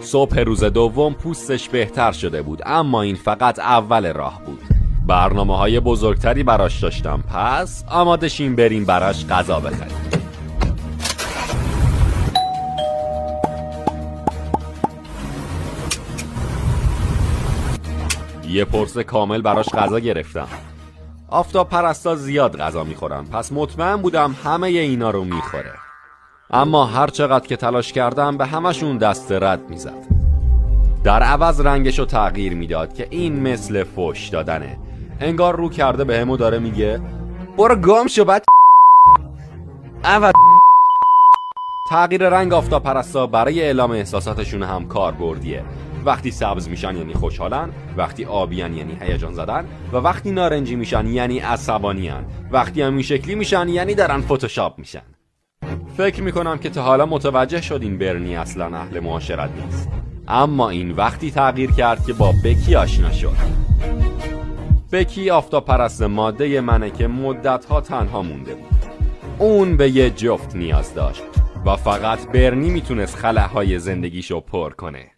صبح روز دوم پوستش بهتر شده بود، اما این فقط اول راه بود. برنامه‌های بزرگتری براش داشتم، پس آماده شیم بریم براش غذا بخریم. یه پرسه کامل براش غذا گرفتم. آفتاب پرستا زیاد غذا میخورن، پس مطمئن بودم همه اینا رو میخوره. اما هر چقدر که تلاش کردم به همشون دست رد میزد. در عوض رنگشو تغییر میداد که این مثل فوش دادنه. انگار رو کرده به همو داره میگه برو گم شو بد تغییر رنگ آفتاب پرستا برای اعلام احساساتشون هم کاربردیه. وقتی سبز میشن یعنی خوشحالن، وقتی آبیان یعنی هیجان زدن، و وقتی نارنجی میشن یعنی عصبانیان، وقتی هم این شکلی میشن یعنی دارن فتوشاپ میشن. فکر میکنم که تا حالا متوجه شدین برنی اصلا اهل معاشرت نیست، اما این وقتی تغییر کرد که با بکی آشنا شد. بکی آفتاب پرست ماده منه که مدتها تنها مونده بود. اون به یه جفت نیاز داشت و فقط برنی میتونست خلاهای زندگیشو پر کنه.